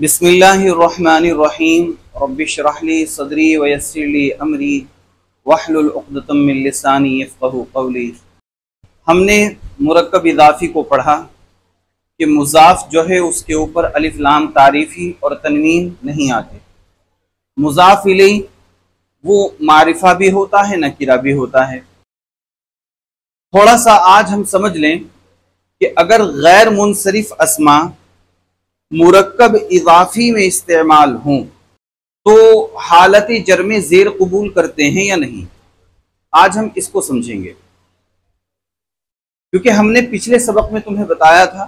बिस्मिल्लाहिर्रहमानिर्रहीम रब्बिश्रह ली सदरी वयस्सिर ली अमरी वहलुल उक़दतम मिन लिसानी यफ़क़हू क़ौली। हमने मुरक्कब इज़ाफ़ी को पढ़ा कि मुज़ाफ़ जो है उसके ऊपर अलिफ लाम तारीफ़ी और तनवीन नहीं आते। मुज़ाफ़ इलैह वो मारिफ़ा भी होता है, नकीरा भी होता है। थोड़ा सा आज हम समझ लें कि अगर गैर मुनसरिफ़ अस्मा मुरक्कब इज़ाफ़ी में इस्तेमाल हों तो हालत जर में ज़ेर कबूल करते हैं या नहीं, आज हम इसको समझेंगे। क्योंकि हमने पिछले सबक में तुम्हें बताया था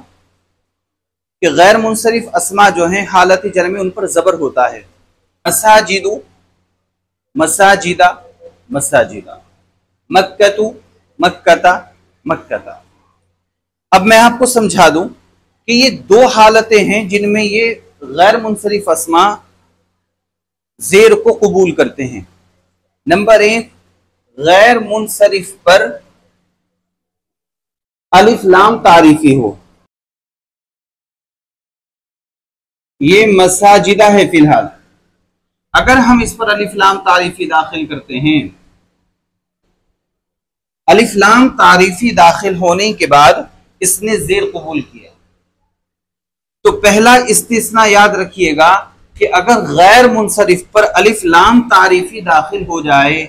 कि गैर मुनसरिफ अस्मा जो हैं हालत जर में उन पर ज़बर होता है। मसाजिदु मसाजिदा मसाजिदा, मक्कतु मक्कता मक्कता। अब मैं आपको समझा दूं कि ये दो हालतें हैं जिनमें ये गैर मुनसरिफ अस्मा ज़ेर को कबूल करते हैं। नंबर एक, गैर मुनसरिफ पर अलिफ लाम तारीफी हो। ये मसाजिदा है फिलहाल, अगर हम इस पर अलिफ लाम तारीफी दाखिल करते हैं, अलिफ लाम तारीफी दाखिल होने के बाद इसने ज़ेर कबूल किया, तो पहला इस्तिस्ना याद रखिएगा कि अगर गैर मुनसरिफ पर अलिफ लाम तारीफी दाखिल हो जाए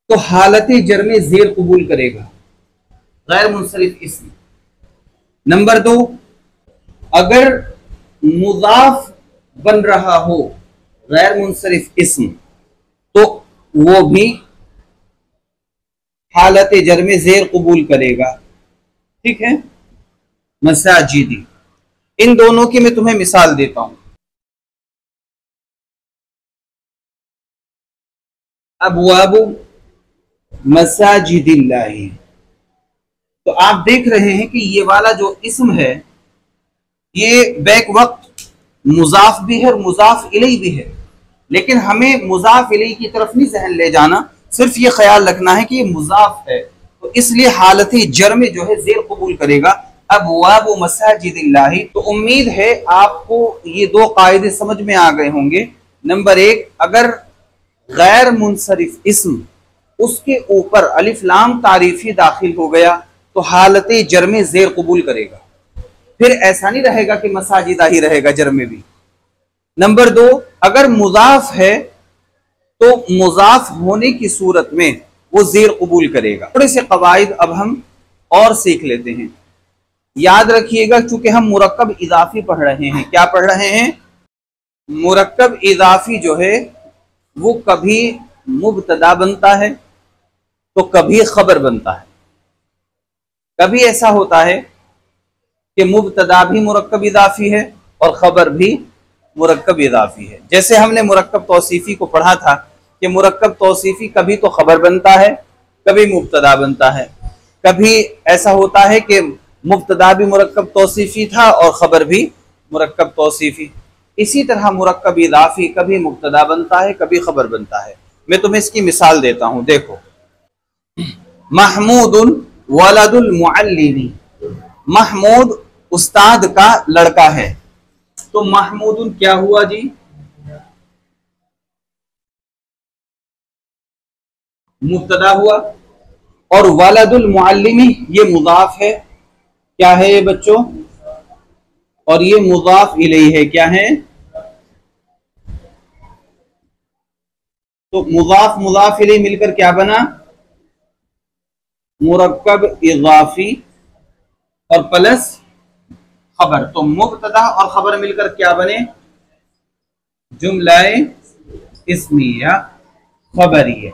तो हालत जर में ज़ेर कबूल करेगा गैर मुनसरिफ इस्म। नंबर दो, अगर मुज़ाफ बन रहा हो गैर मुनसरिफ इस्म तो वो भी हालत जर में ज़ेर कबूल करेगा। ठीक है, मसाजिदी, इन दोनों की मैं तुम्हें मिसाल देता हूं। अबवाबु मसाजिदिल्लाहि, तो आप देख रहे हैं कि ये वाला जो इस्म है ये बैक वक्त मुजाफ भी है और मुजाफ इलैह भी है, लेकिन हमें मुजाफ इलैह की तरफ नहीं ज़हन ले जाना, सिर्फ ये ख्याल रखना है कि ये मुजाफ है, तो इसलिए हालत जर में जो है ज़ेर कबूल करेगा। अबवाबु मसाजिदिल्लाहि, तो उम्मीद है आपको ये दो कायदे समझ में आ गए होंगे। नंबर एक, अगर गैर मुनसरिफ इस्म उसके ऊपर अलिफ लाम तारीफी दाखिल हो गया तो हालत जर में ज़ेर कबूल करेगा, फिर ऐसा नहीं रहेगा कि मसाजिदा ही रहेगा जर में भी। नंबर दो, अगर मुजाफ है तो मुजाफ होने की सूरत में वो ज़ेर कबूल करेगा। थोड़े से कवायद अब हम और सीख लेते हैं। याद रखिएगा, चूंकि हम मुरक्कब इज़ाफ़ी पढ़ रहे हैं। क्या पढ़ रहे हैं? मुरक्कब इज़ाफ़ी जो है वो कभी मुब्तदा बनता है तो कभी खबर बनता है। कभी ऐसा होता है कि मुब्तदा भी मुरक्कब इज़ाफ़ी है और खबर भी मुरक्कब इज़ाफ़ी है। जैसे हमने मुरक्कब तौसीफ़ी को पढ़ा था कि मुरक्कब तौसीफ़ी कभी तो खबर बनता है, कभी मुब्तदा बनता है। कभी ऐसा होता है कि मुब्तदा भी मुरक्कब तौसीफ़ी था और खबर भी मुरक्कब तौसीफ़ी। इसी तरह मुरक्कब इज़ाफ़ी कभी मुब्तदा बनता है, कभी खबर बनता है। मैं तुम्हें इसकी मिसाल देता हूं, देखो। महमूदुन वलदुल मुअल्लिमी, महमूद उस्ताद का लड़का है, तो महमूदुन क्या हुआ जी? मुब्तदा हुआ, और वलदुल मुअल्लिमी ये मुज़ाफ है। क्या है ये बच्चों? और ये मुज़ाफ इलैहि है। क्या है? तो मुज़ाफ मुज़ाफ इलैहि मिलकर क्या बना? मुरक्कब इज़ाफ़ी और प्लस खबर। तो मुब्तदा और खबर मिलकर क्या बने? जुमलाए इस्मिया खबरिया।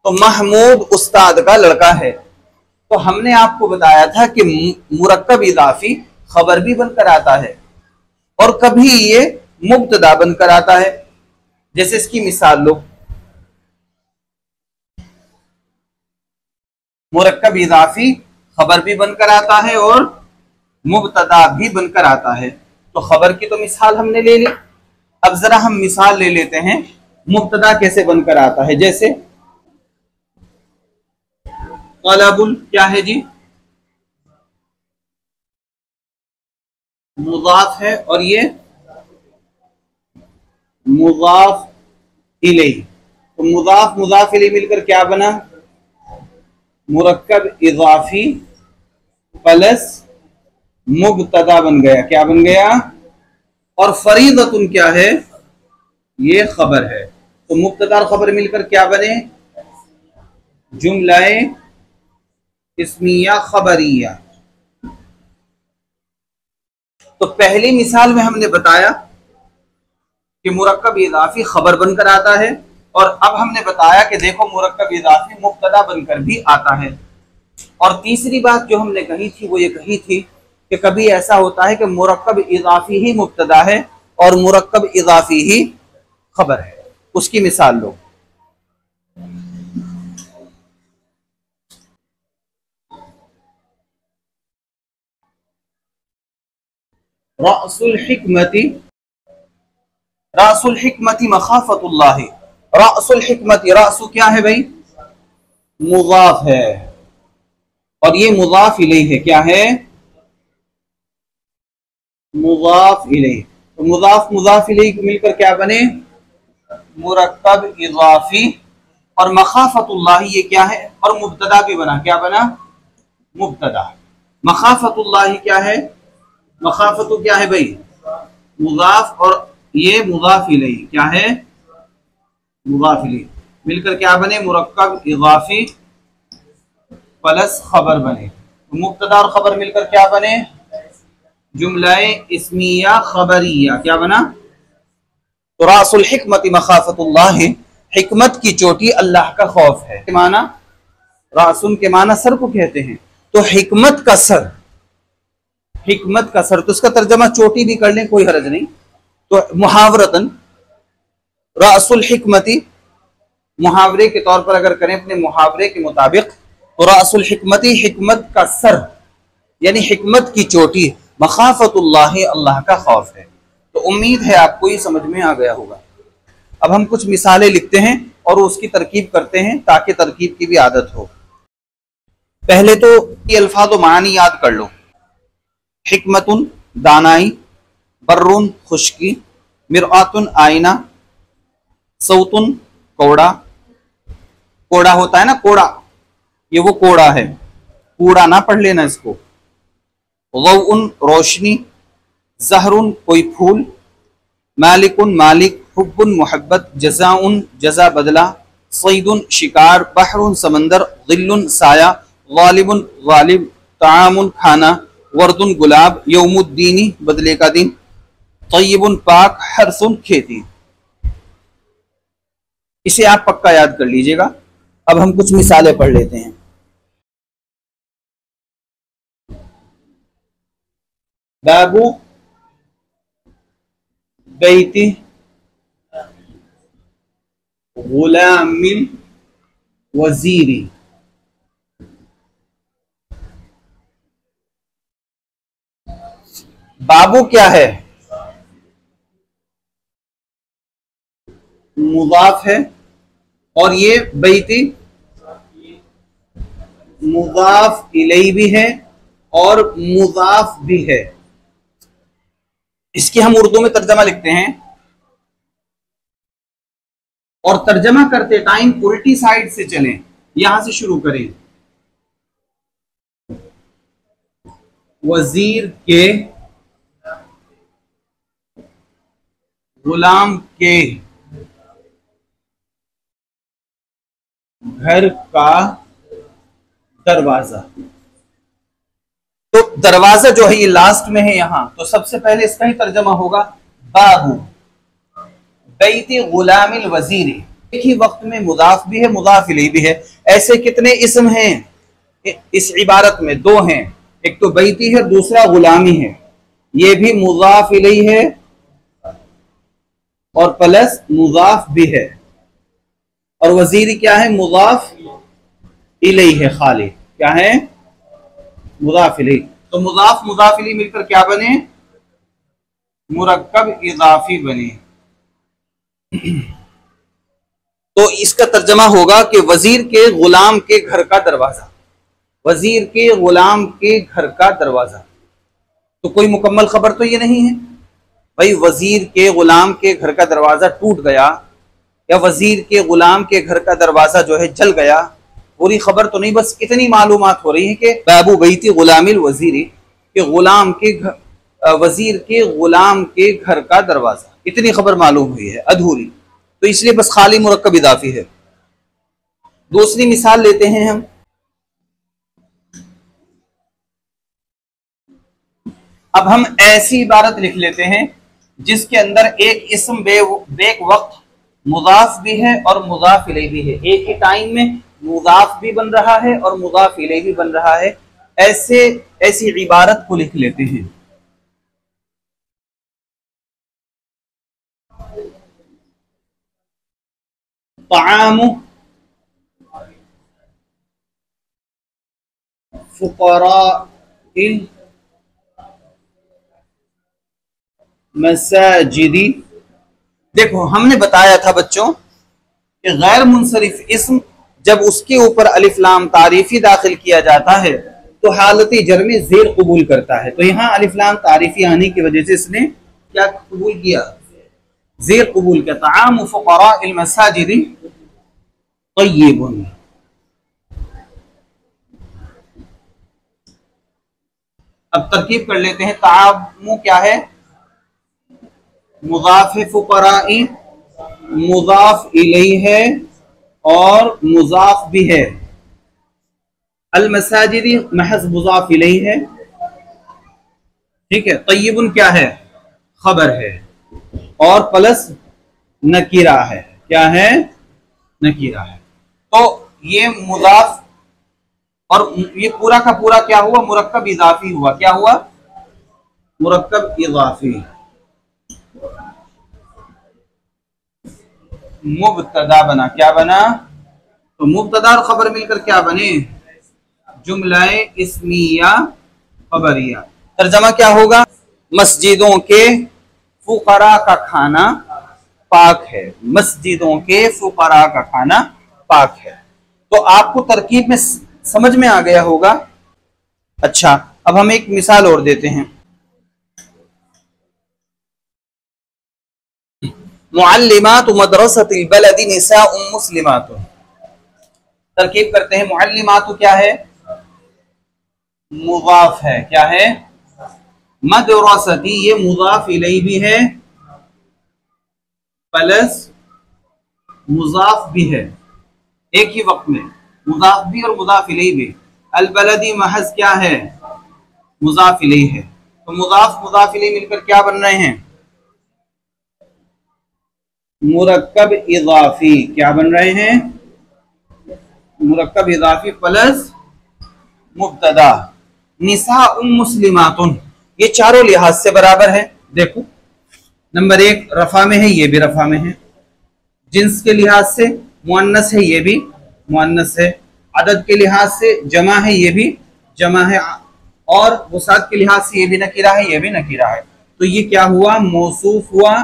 तो महमूद उस्ताद का लड़का है। तो हमने आपको बताया था कि मुरक्कब इज़ाफ़ी खबर भी बनकर आता है और कभी ये मुब्तदा बनकर आता है। जैसे इसकी मिसाल लो, मुरक्कब इज़ाफ़ी खबर भी बनकर आता है और मुब्तदा भी बनकर आता है। तो खबर की तो मिसाल हमने ले ली, अब जरा हम मिसाल ले लेते हैं मुब्तदा कैसे बनकर आता है। जैसे तलबुल, क्या है जी? मुजाफ है और ये मुजाफ इलैहि। तो मुजाफ मुजाफ इलैहि मिलकर क्या बना? मुरक्कब इजाफी प्लस मुब्तदा बन गया। क्या बन गया? और फरीदतुन क्या है? ये खबर है। तो मुब्तदा और खबर मिलकर क्या बने? जुमलाए इस्मिया खबरिया। तो पहली मिसाल में हमने बताया कि मुरक्कब इजाफी खबर बनकर आता है, और अब हमने बताया कि देखो मुरक्कब इजाफी मुब्तदा बनकर भी आता है। और तीसरी बात जो हमने कही थी वो ये कही थी कि कभी ऐसा होता है कि मुरक्कब इजाफी ही मुब्तदा है और मुरक्कब इजाफी ही खबर है। उसकी मिसाल लो। रासुल हिकमती, रासुल हिकमती मखाफतुल्लाह। रासुल हिकमती, रासु क्या है भाई? मुजाफ है और ये मुजाफ इलैहि है। क्या है? मुजाफ इलैहि। तो मुजाफ मुजाफ इलैहि को मिलकर क्या बने? मुरक्कब इजाफी। और मखाफतुल्लाह ये क्या है? और मुब्तदा भी बना। क्या बना? मुब्तदा। मखाफतुल्लाह क्या है? मखाफतु क्या है भाई? मुजाफ, और ये मुजाफ इलैहि क्या है? मुजाफ इलैहि। मिलकर क्या बने? मुरक्कब इजाफी प्लस खबर बने। तो मुब्तदा और खबर मिलकर क्या बने? जुमलाए इस्मिया खबरिया। क्या बना? तो रासुल हिकमती मखाफतुल्लाह, हिकमत की चोटी अल्लाह का खौफ है। माना रासुल के माना सर को कहते हैं, तो हिकमत का सर, हिकमत का सर, तो उसका तर्जमा चोटी भी कर लें, कोई हर्ज नहीं। तो मुहावरतन रासुल हिकमती, मुहावरे के तौर पर अगर करें अपने मुहावरे के मुताबिक, तो रासुल हिकमती हिकमत का सर यानी हिकमत की चोटी, मखाफतुल्लाह अल्लाह का खौफ है। तो उम्मीद है आपको ये समझ में आ गया होगा। अब हम कुछ मिसालें लिखते हैं और उसकी तरकीब करते हैं ताकि तरकीब की भी आदत हो। पहले तो ये अल्फाज व मानी याद कर लो। हिकमतुन दानाई, बर्रुन खुशकी, मिरआतुन आईना, सौतुन कौड़ा। कोड़ा होता है ना, कोड़ा, ये वो कोड़ा है, कूड़ा ना पढ़ लेना इसको। गौउन रोशनी, जहरुन कोई फूल, मालिकुन मालिक, हुब्बुन मोहब्बत, जज़ाउन जज़ा बदला, सईदुन शिकार, बहरुन समंदर, ज़िल्लुन साया, गालिबुन गालिब, तामुन खाना, वर्दुन गुलाब, यौमुद्दीनी बदले का दिन, तय्यबुन पाक, हरसुन खेती। इसे आप पक्का याद कर लीजिएगा। अब हम कुछ मिसालें पढ़ लेते हैं। बाबू बैती गुलामिल वजीरी। बाबू क्या है? मुजाफ है, और ये बैती मुजाफ इलैहि भी है और मुजाफ भी है। इसकी हम उर्दू में तर्जमा लिखते हैं, और तर्जमा करते टाइम उल्टी साइड से चलें, यहां से शुरू करें। वजीर के गुलाम के घर का दरवाजा। तो दरवाजा जो है ये लास्ट में है यहां, तो सबसे पहले इसका ही तर्जमा होगा बाबू बैती गुलामिल वजीरी। एक ही वक्त में मुदाफ भी है मुदाफ इलैहि भी है। ऐसे कितने इस्म हैं इस इबारत में? दो हैं, एक तो बैती है, दूसरा गुलामी है। ये भी मुदाफ इलैहि है और प्लस मुदाफ भी है, और वजीरी क्या है? मुदाफ इलैहि है खाली। क्या है? मुदाफ इलैहि। तो मुदाफ मुदाफ इलैहि मिलकर क्या बने? मुरक्कब इजाफी बने। तो इसका तर्जमा होगा कि वजीर के गुलाम के घर का दरवाजा, वजीर के गुलाम के घर का दरवाजा। तो कोई मुकम्मल खबर तो ये नहीं है। भाई वजीर के गुलाम के घर का दरवाजा टूट गया या वजीर के गुलाम के घर का दरवाजा जो है जल गया, पूरी खबर तो नहीं, बस इतनी मालूमात हो रही है कि बाबू बैती गुलामिल वजीरी, के गुलाम के वजीर के गुलाम के घर का दरवाजा, इतनी खबर मालूम हुई है, अधूरी, तो इसलिए बस खाली मुरक्कब इजाफी है। दूसरी मिसाल लेते हैं हम। अब हम ऐसी इबारत लिख लेते हैं जिसके अंदर एक इस्म बेक वक्त मुजाफ भी है और मुजाफ इलैहि भी है, एक ही टाइम में मुजाफ भी बन रहा है और मुजाफ इलैहि भी बन रहा है। ऐसी इबारत को लिख लेते हैं। ताअमु फुक़राइल मसाजिदी। देखो हमने बताया था बच्चों कि गैर मुनसरिफ इस्म जब उसके ऊपर अलिफ लाम तारीफी दाखिल किया जाता है तो हालती जर में जेर कबूल करता है। तो यहाँ अलिफ लाम तारीफी आने की वजह से इसने क्या कबूल किया, जेर कबूल किया। ताअमु फुक़राइल मसाजिदी तय्यिबुन। अब तरकीब कर लेते हैं। ताअमु क्या है, मुज़ाफ फुक़राई मुज़ाफ इलैहि है और मुज़ाफ भी है। अल मसाजिदी महज़ मुज़ाफ इलैहि है, ठीक है। तय्यिबुन क्या है, खबर है और प्लस नकीरा है, क्या है, नकीरा है। तो ये मुज़ाफ और ये पूरा का पूरा क्या हुआ, मुरक्कब इज़ाफी हुआ। क्या हुआ, मुरक्कब इज़ाफी। मुब्तदा बना, क्या बना, तो मुब्तदा और खबर मिलकर क्या बने, जुमलाए इस्मिया खबरिया। तर्जमा क्या होगा, मस्जिदों के फुकरा का खाना पाक है, मस्जिदों के फुकरा का खाना पाक है। तो आपको तरकीब में समझ में आ गया होगा। अच्छा, अब हम एक मिसाल और देते हैं। मुअल्लिमातु मदरसतिल बलदि निसाउम मुस्लिमातुन। तरकीब करते हैं। मुअल्लिमातु क्या है, मुज़ाफ है, क्या है, मदरसती ये मुज़ाफ इलैहि भी है प्लस मुज़ाफ भी है, एक ही वक्त में मुज़ाफ भी और मुज़ाफ इलैहि भी। अल बलदी महज क्या है, मुज़ाफ इलैहि है। तो मुज़ाफ मुज़ाफ इलैहि मिलकर क्या बन रहे हैं, मुरक्कब इज़ाफी। क्या बन रहे हैं, मुरक्कब इज़ाफी प्लस मुब्तदा। निसाउम मुस्लिमातुन ये चारों लिहाज से बराबर है। देखो नंबर एक रफा में है, ये भी रफा में है। जिन्स के लिहाज से मुअन्नस है, ये भी मुअन्नस है। अदद के लिहाज से जमा है, ये भी जमा है। और वसात के लिहाज से ये भी नकीरा है, ये भी नकीरा है। तो ये क्या हुआ, मौसूफ हुआ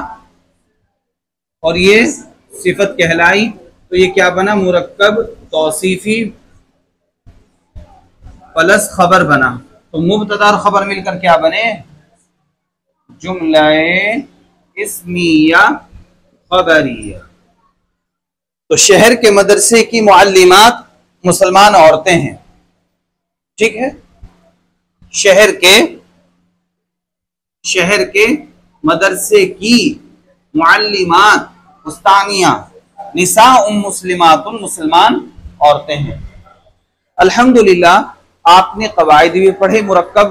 और ये सिफत कहलाई। तो ये क्या बना, मुरक्कब तौसीफी प्लस खबर बना। तो मुब्तदा और खबर मिलकर क्या बने, जुमलाए इस्मिया खबरिया। तो शहर के मदरसे की मुअल्लिमात मुसलमान औरतें हैं, ठीक है। शहर के मदरसे की मुअल्लिमात उस्तानिया निसाउम मुस्लिमातुन मुसलमान औरतें हैं। अल्हम्दुलिल्लाह आपने कवायद भी पढ़े, मुरक्कब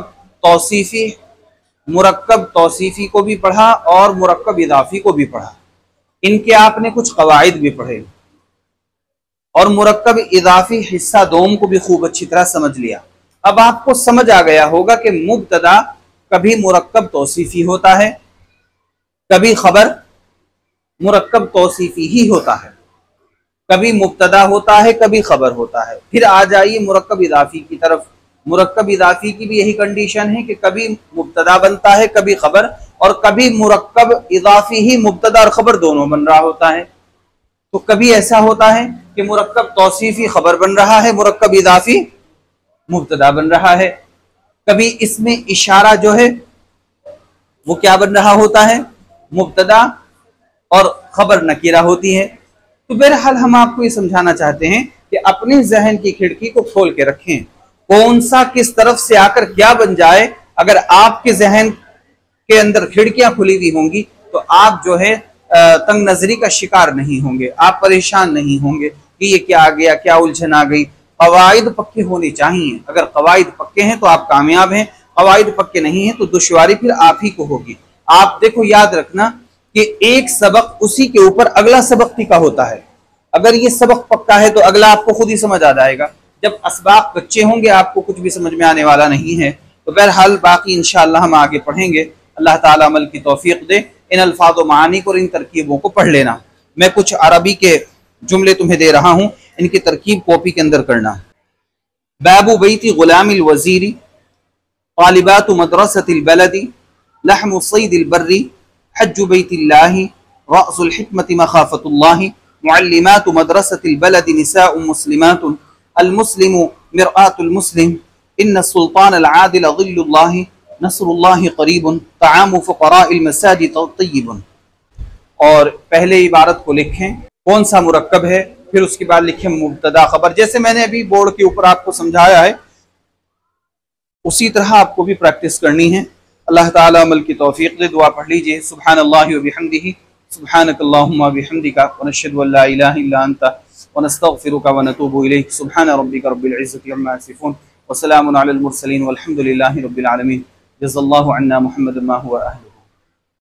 तौसीफी को भी पढ़ा और मुरक्कब इज़ाफी को भी पढ़ा। इनके आपने कुछ कवायद भी पढ़े और मुरक्कब इज़ाफी हिस्सा दोम को भी खूब अच्छी तरह समझ लिया। अब आपको समझ आ गया होगा कि मुब्तदा कभी मुरक्कब तौसीफी होता है, कभी खबर मुरक्कब तौसीफी ही होता है, कभी मुब्तदा होता है, कभी खबर होता है। फिर आ जाइए मुरक्कब इज़ाफी की तरफ। मुरक्कब इज़ाफी की भी यही कंडीशन है कि कभी मुब्तदा बनता है, कभी खबर, और कभी मुरक्कब इज़ाफी ही मुब्तदा और खबर दोनों बन रहा होता है। तो कभी ऐसा होता है कि मुरक्कब तौसीफी खबर बन रहा है, मुरक्कब इज़ाफी मुब्तदा बन रहा है। कभी इसमें इशारा जो है वो क्या बन रहा होता है, मुब्तदा और खबर नकीरा होती है। तो बहरहाल हम आपको ये समझाना चाहते हैं कि अपने जहन की खिड़की को खोल के रखें, कौन सा किस तरफ से आकर क्या बन जाए। अगर आपके जहन के अंदर खिड़कियां खुली हुई होंगी तो आप जो है तंग नजरी का शिकार नहीं होंगे, आप परेशान नहीं होंगे कि ये क्या आ गया, क्या उलझन आ गई। कवायद पक्के होने चाहिए, अगर कवायद पक्के हैं तो आप कामयाब हैं, कवायद पक्के नहीं हैं तो दुश्वारी फिर आप ही को होगी। आप देखो, याद रखना कि एक सबक उसी के ऊपर अगला सबक टिका होता है। अगर ये सबक पक्का है तो अगला आपको खुद ही समझ आ जाएगा। जब असबाब कच्चे होंगे आपको कुछ भी समझ में आने वाला नहीं है। तो बहरहाल बाकी इंशाअल्लाह हम आगे पढ़ेंगे। अल्लाह ताला अमल की तौफीक दे। इन अल्फाज व मानी को और इन तरकीबों को पढ़ लेना। मैं कुछ अरबी के जुमले तुम्हें दे रहा हूँ, इनकी तरकीब कॉपी के अंदर करना। बाबू बैती गुलामिल वजीरी, तालिबातु मदरसतिल बलदी, लहमु सैदिल बर्री, हज्जु बैतिल्लाहि, रअसुल हिकमति मखाफतुल्लाहि, मुअल्लिमातु मदरसतिल बलदी निसाउ मुस्लिमातुन, अल मुस्लिमु मिरआतुल मुस्लिम, इन्न सुल्तान अल आदिल ज़िल्लुल्लाहि, नस्रुल्लाहि करीबुन, तआमु फुक़राइल मसाजिद तय्यिबुन। और पहले इबारत को लिखें कौन सा मुरक्कब है, फिर उसके बाद लिखें मुब्तदा खबर। जैसे मैंने अभी बोर्ड के ऊपर आपको समझाया है उसी तरह आपको भी प्रैक्टिस करनी है। अल्लाह ताला अमल की तौफीक दे। दुआ पढ़ लीजिए। सुब्हानल्लाहि व बिहम्दिही, सुब्हानकल्लाहुम्मा व बिहम्दिका, व नशहदु अल्ला इलाहा इल्ला अंता, व नस्तगफिरुका व नतूबु इलैक। सुब्हान रब्बिका रब्बिल इज्जति अम्मा यसिफून, व सलामुन अलल मुरसलीन, वल्हम्दुलिल्लाहि रब्बिल आलमीन। जज़ाल्लाहु अन्ना मुहम्मदन मा हुवा अहलुहु।